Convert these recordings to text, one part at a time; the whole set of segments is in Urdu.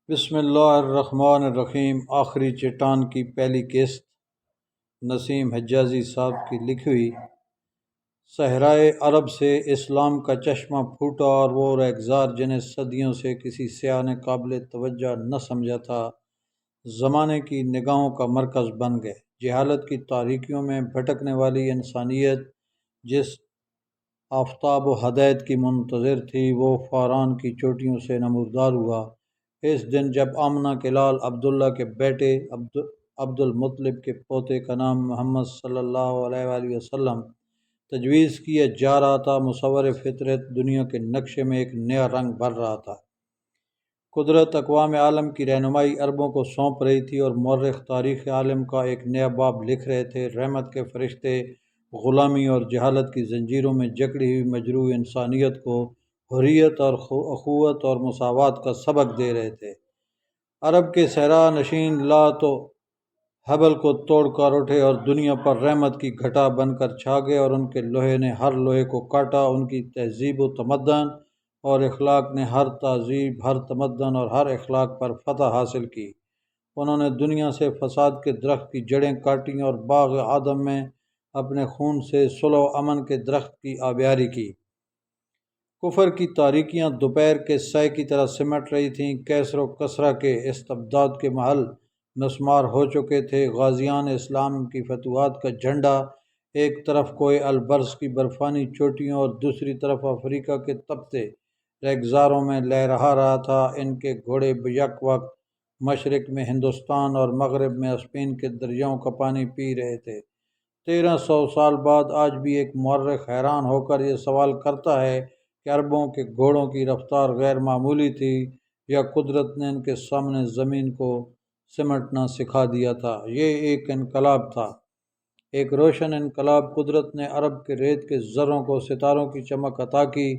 بسم اللہ الرحمن الرحیم۔ آخری چٹان کی پہلی قسط نسیم حجازی صاحب کی لکھی ہوئی۔ صحرائے عرب سے اسلام کا چشمہ پھوٹا اور وہ ریگزار جنہیں صدیوں سے کسی سیاح نے قابل توجہ نہ سمجھا تھا زمانے کی نگاہوں کا مرکز بن گئے۔ جہالت کی تاریکیوں میں بھٹکنے والی انسانیت جس آفتاب و ہدایت کی منتظر تھی وہ فاران کی چوٹیوں سے نمودار ہوا۔ اس دن جب آمنہ کے لال عبداللہ کے بیٹے عبد المطلب کے پوتے کا نام محمد صلی اللہ علیہ وآلہ وسلم تجویز کیا جا رہا تھا، مصور فطرت دنیا کے نقشے میں ایک نیا رنگ بھر رہا تھا۔ قدرت اقوام عالم کی رہنمائی عربوں کو سونپ رہی تھی اور مورخ تاریخ عالم کا ایک نیا باب لکھ رہے تھے۔ رحمت کے فرشتے غلامی اور جہالت کی زنجیروں میں جکڑی ہوئی مجروح انسانیت کو حریت اور اخوت اور مساوات کا سبق دے رہے تھے۔ عرب کے صحرا نشین لات و حبل کو توڑ کر اٹھے اور دنیا پر رحمت کی گھٹا بن کر چھا گئے، اور ان کے لوہے نے ہر لوہے کو کاٹا۔ ان کی تہذیب و تمدن اور اخلاق نے ہر تہذیب، ہر تمدن اور ہر اخلاق پر فتح حاصل کی۔ انہوں نے دنیا سے فساد کے درخت کی جڑیں کاٹیں اور باغ آدم میں اپنے خون سے صلح و امن کے درخت کی آبیاری کی۔ کفر کی تاریکیاں دوپہر کے سائے کی طرح سمٹ رہی تھیں۔ کیسر و کسرا کے استبداد کے محل مسمار ہو چکے تھے۔ غازیان اسلام کی فتوحات کا جھنڈا ایک طرف کوہ البرز کی برفانی چوٹیوں اور دوسری طرف افریقہ کے تپتے ریگزاروں میں لہرا رہا تھا۔ ان کے گھوڑے یک وقت مشرق میں ہندوستان اور مغرب میں اسپین کے دریاؤں کا پانی پی رہے تھے۔ 1300 سال بعد آج بھی ایک مورخ حیران ہو کر یہ سوال کرتا ہے کہ عربوں کے گھوڑوں کی رفتار غیر معمولی تھی یا قدرت نے ان کے سامنے زمین کو سمٹنا سکھا دیا تھا۔ یہ ایک انقلاب تھا، ایک روشن انقلاب۔ قدرت نے عرب کے ریت کے ذروں کو ستاروں کی چمک عطا کی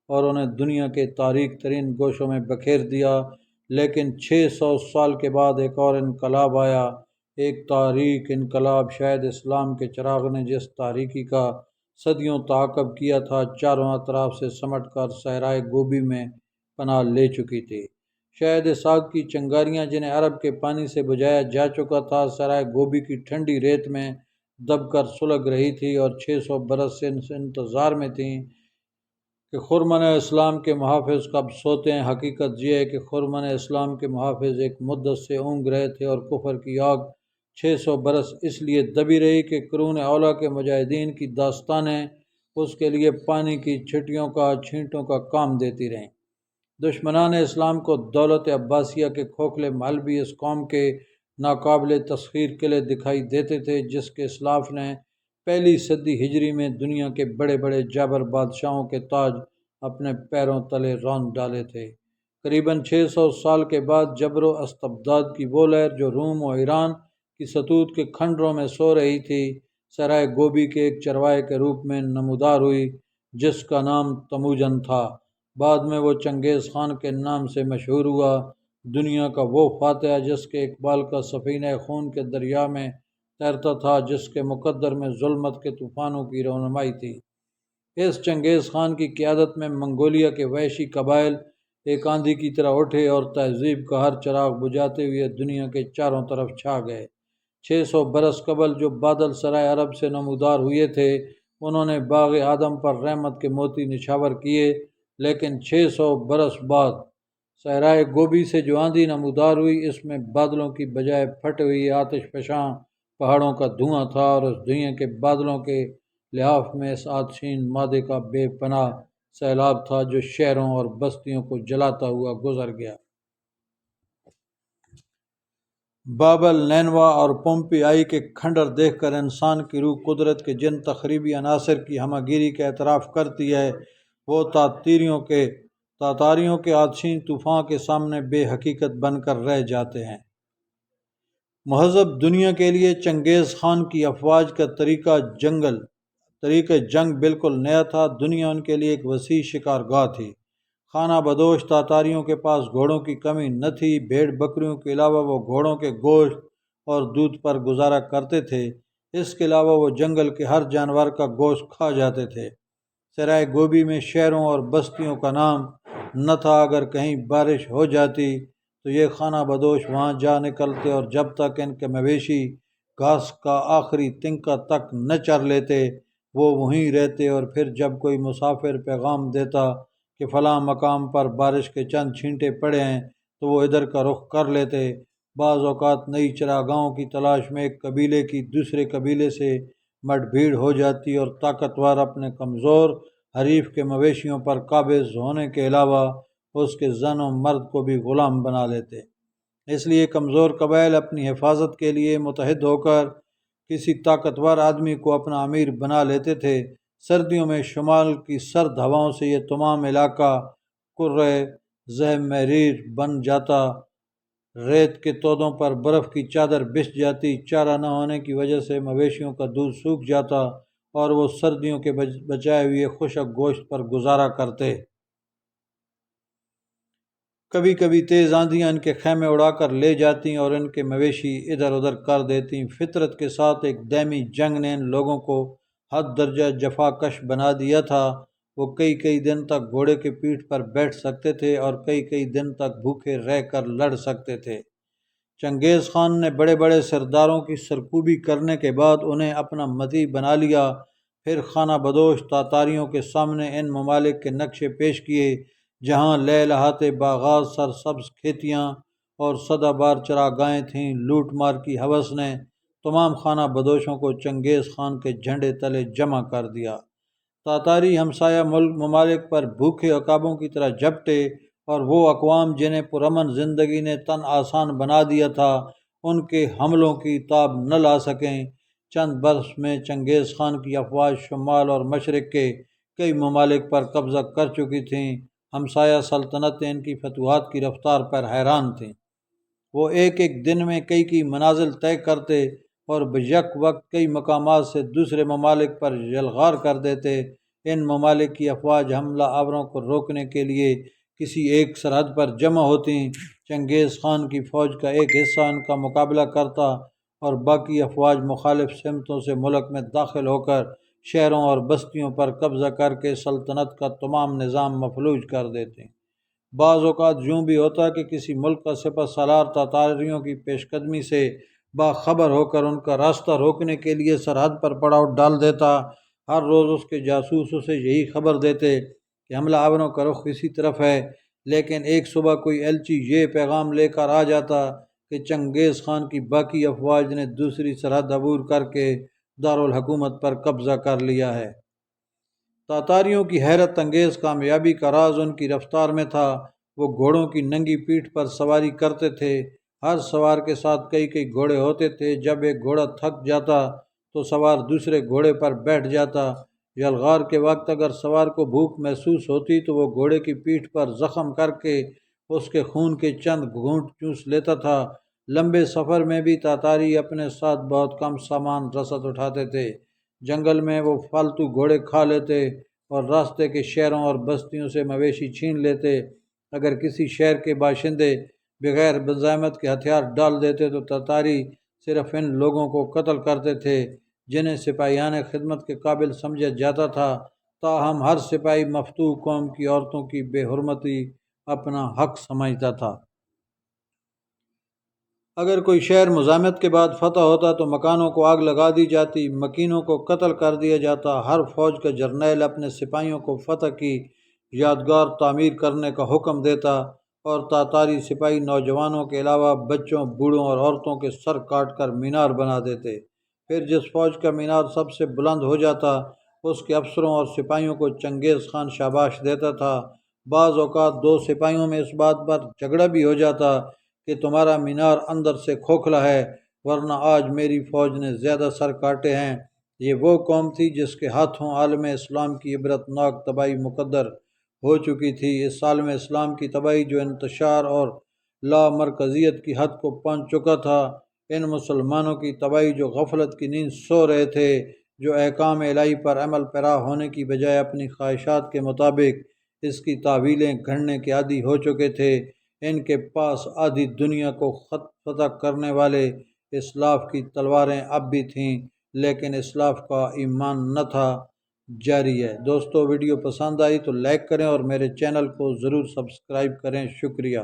اور انہیں دنیا کے تاریک ترین گوشوں میں بکھیر دیا۔ لیکن 600 سال کے بعد ایک اور انقلاب آیا، ایک تاریک انقلاب۔ شاید اسلام کے چراغ نے جس تاریکی کا صدیوں تعاقب کیا تھا، چاروں اطراف سے سمٹ کر صحرائے گوبی میں پناہ لے چکی تھی۔ شاید اس آگ کی چنگاریاں جنہیں عرب کے پانی سے بجھایا جا چکا تھا، صحرائے گوبی کی ٹھنڈی ریت میں دب کر سلگ رہی تھی اور 600 برس سے انتظار میں تھیں کہ خرمن اسلام کے محافظ کب سوتے ہیں۔ حقیقت یہ ہے کہ خرمن اسلام کے محافظ ایک مدت سے اونگ رہے تھے اور کفر کی آگ 600 برس اس لیے دبی رہی کہ قرون اولیٰ کے مجاہدین کی داستانیں اس کے لیے پانی کی چھینٹوں کا کام دیتی رہیں۔ دشمنان اسلام کو دولت عباسیہ کے کھوکھلے محل بھی اس قوم کے ناقابل تسخیر قلعے دکھائی دیتے تھے جس کے اسلاف نے پہلی صدی ہجری میں دنیا کے بڑے بڑے جابر بادشاہوں کے تاج اپنے پیروں تلے روند ڈالے تھے۔ قریباً 600 سال کے بعد جبر و استبداد کی وہ لہر جو روم و ایران کی ستوت کے کھنڈروں میں سو رہی تھی، صحرائے گوبی کے ایک چرواہے کے روپ میں نمودار ہوئی جس کا نام تموجن تھا۔ بعد میں وہ چنگیز خان کے نام سے مشہور ہوا، دنیا کا وہ فاتح جس کے اقبال کا سفینہ خون کے دریا میں تیرتا تھا، جس کے مقدر میں ظلمت کے طوفانوں کی رہنمائی تھی۔ اس چنگیز خان کی قیادت میں منگولیا کے وحشی قبائل ایک آندھی کی طرح اٹھے اور تہذیب کا ہر چراغ بجھاتے ہوئے دنیا کے چاروں طرف چھا گئے۔ 600 برس قبل جو بادل سرائے عرب سے نمودار ہوئے تھے، انہوں نے باغ آدم پر رحمت کے موتی نچھاور کیے، لیکن 600 برس بعد صحرائے گوبی سے جو آندھی نمودار ہوئی، اس میں بادلوں کی بجائے پھٹے ہوئی آتش فشاں پہاڑوں کا دھواں تھا، اور اس دھوئیں کے بادلوں کے لحاف میں اس آتشین مادے کا بے پناہ سیلاب تھا جو شہروں اور بستیوں کو جلاتا ہوا گزر گیا۔ بابل، نینوا اور پومپئی آئی کے کھنڈر دیکھ کر انسان کی روح قدرت کے جن تخریبی عناصر کی ہمہ گیری کا اعتراف کرتی ہے، وہ تاتاریوں کے آتشین طوفان کے سامنے بے حقیقت بن کر رہ جاتے ہیں۔ مہذب دنیا کے لیے چنگیز خان کی افواج کا طریقہ جنگ بالکل نیا تھا۔ دنیا ان کے لیے ایک وسیع شکارگاہ تھی۔ خانہ بدوش تاتاریوں کے پاس گھوڑوں کی کمی نہ تھی۔ بھیڑ بکریوں کے علاوہ وہ گھوڑوں کے گوشت اور دودھ پر گزارا کرتے تھے۔ اس کے علاوہ وہ جنگل کے ہر جانور کا گوشت کھا جاتے تھے۔ صحرائے گوبی میں شہروں اور بستیوں کا نام نہ تھا۔ اگر کہیں بارش ہو جاتی تو یہ خانہ بدوش وہاں جا نکلتے اور جب تک ان کے مویشی گھاس کا آخری تنکا تک نہ چر لیتے وہ وہیں رہتے، اور پھر جب کوئی مسافر پیغام دیتا کہ فلاں مقام پر بارش کے چند چھینٹے پڑے ہیں تو وہ ادھر کا رخ کر لیتے۔ بعض اوقات نئی چراگاہوں کی تلاش میں ایک قبیلے کی دوسرے قبیلے سے مٹ بھیڑ ہو جاتی اور طاقتور اپنے کمزور حریف کے مویشیوں پر قابض ہونے کے علاوہ اس کے زن و مرد کو بھی غلام بنا لیتے۔ اس لیے کمزور قبائل اپنی حفاظت کے لیے متحد ہو کر کسی طاقتور آدمی کو اپنا امیر بنا لیتے تھے۔ سردیوں میں شمال کی سرد ہواؤں سے یہ تمام علاقہ کرۂ زہمریر بن جاتا، ریت کے تودوں پر برف کی چادر بچھ جاتی، چارہ نہ ہونے کی وجہ سے مویشیوں کا دودھ سوکھ جاتا اور وہ سردیوں کے بچائے ہوئے خشک گوشت پر گزارا کرتے۔ کبھی کبھی تیز آندھیاں ان کے خیمے اڑا کر لے جاتیں اور ان کے مویشی ادھر ادھر کر دیتیں۔ فطرت کے ساتھ ایک دائمی جنگ نے ان لوگوں کو حد درجہ جفا کش بنا دیا تھا۔ وہ کئی دن تک گھوڑے کے پیٹھ پر بیٹھ سکتے تھے اور کئی دن تک بھوکے رہ کر لڑ سکتے تھے۔ چنگیز خان نے بڑے بڑے سرداروں کی سرکوبی کرنے کے بعد انہیں اپنا مطیع بنا لیا۔ پھر خانہ بدوش تاتاریوں کے سامنے ان ممالک کے نقشے پیش کیے جہاں لہلہاتے باغات، سرسبز کھیتیاں اور سدا بار چراگاہیں تھیں۔ لوٹ مار کی ہوس نے تمام خانہ بدوشوں کو چنگیز خان کے جھنڈے تلے جمع کر دیا۔ تاتاری ہمسایہ ممالک پر بھوکے عقابوں کی طرح جھپٹے اور وہ اقوام جنہیں پرامن زندگی نے تن آسان بنا دیا تھا ان کے حملوں کی تاب نہ لا سکیں۔ چند برس میں چنگیز خان کی افواج شمال اور مشرق کے کئی ممالک پر قبضہ کر چکی تھیں۔ ہمسایہ سلطنتیں ان کی فتوحات کی رفتار پر حیران تھیں۔ وہ ایک دن میں کئی منازل طے کرتے اور بیک وقت کئی مقامات سے دوسرے ممالک پر یلغار کر دیتے۔ ان ممالک کی افواج حملہ آوروں کو روکنے کے لیے کسی ایک سرحد پر جمع ہوتیں۔ چنگیز خان کی فوج کا ایک حصہ ان کا مقابلہ کرتا اور باقی افواج مخالف سمتوں سے ملک میں داخل ہو کر شہروں اور بستیوں پر قبضہ کر کے سلطنت کا تمام نظام مفلوج کر دیتے۔ بعض اوقات یوں بھی ہوتا کہ کسی ملک کا سپہ سالار تاتاریوں کی پیش قدمی سے باخبر ہو کر ان کا راستہ روکنے کے لیے سرحد پر پڑاؤ ڈال دیتا۔ ہر روز اس کے جاسوس اسے یہی خبر دیتے کہ حملہ آوروں کا رخ اسی طرف ہے، لیکن ایک صبح کوئی ایلچی یہ پیغام لے کر آ جاتا کہ چنگیز خان کی باقی افواج نے دوسری سرحد عبور کر کے دارالحکومت پر قبضہ کر لیا ہے۔ تاتاریوں کی حیرت انگیز کامیابی کا راز ان کی رفتار میں تھا۔ وہ گھوڑوں کی ننگی پیٹھ پر سواری کرتے تھے۔ ہر سوار کے ساتھ کئی گھوڑے ہوتے تھے۔ جب ایک گھوڑا تھک جاتا تو سوار دوسرے گھوڑے پر بیٹھ جاتا۔ یلغار کے وقت اگر سوار کو بھوک محسوس ہوتی تو وہ گھوڑے کی پیٹھ پر زخم کر کے اس کے خون کے چند گھونٹ چوس لیتا تھا۔ لمبے سفر میں بھی تاتاری اپنے ساتھ بہت کم سامان رسد اٹھاتے تھے۔ جنگل میں وہ فالتو گھوڑے کھا لیتے اور راستے کے شہروں اور بستیوں سے مویشی چھین لیتے۔ اگر کسی شہر کے باشندے بغیر مزاحمت کے ہتھیار ڈال دیتے تو تاتاری صرف ان لوگوں کو قتل کرتے تھے جنہیں سپاہیان خدمت کے قابل سمجھا جاتا تھا، تاہم ہر سپاہی مفتوح قوم کی عورتوں کی بے حرمتی اپنا حق سمجھتا تھا۔ اگر کوئی شہر مزاحمت کے بعد فتح ہوتا تو مکانوں کو آگ لگا دی جاتی، مکینوں کو قتل کر دیا جاتا۔ ہر فوج کا جرنیل اپنے سپاہیوں کو فتح کی یادگار تعمیر کرنے کا حکم دیتا اور تاتاری سپاہی نوجوانوں کے علاوہ بچوں، بوڑھوں اور عورتوں کے سر کاٹ کر مینار بنا دیتے۔ پھر جس فوج کا مینار سب سے بلند ہو جاتا اس کے افسروں اور سپاہیوں کو چنگیز خان شاباش دیتا تھا۔ بعض اوقات دو سپاہیوں میں اس بات پر جھگڑا بھی ہو جاتا کہ تمہارا مینار اندر سے کھوکھلا ہے، ورنہ آج میری فوج نے زیادہ سر کاٹے ہیں۔ یہ وہ قوم تھی جس کے ہاتھوں عالم اسلام کی عبرتناک تباہی مقدر ہو چکی تھی۔ اس عالم اسلام کی تباہی جو انتشار اور لامرکزیت کی حد کو پہنچ چکا تھا، ان مسلمانوں کی تباہی جو غفلت کی نیند سو رہے تھے، جو احکام الہی پر عمل پیرا ہونے کی بجائے اپنی خواہشات کے مطابق اس کی تعویلیں گھڑنے کے عادی ہو چکے تھے۔ ان کے پاس آدھی دنیا کو فتح کرنے والے اسلاف کی تلواریں اب بھی تھیں، لیکن اسلاف کا ایمان نہ تھا۔ جاری ہے۔ دوستو، ویڈیو پسند آئی تو لائک کریں اور میرے چینل کو ضرور سبسکرائب کریں۔ شکریہ۔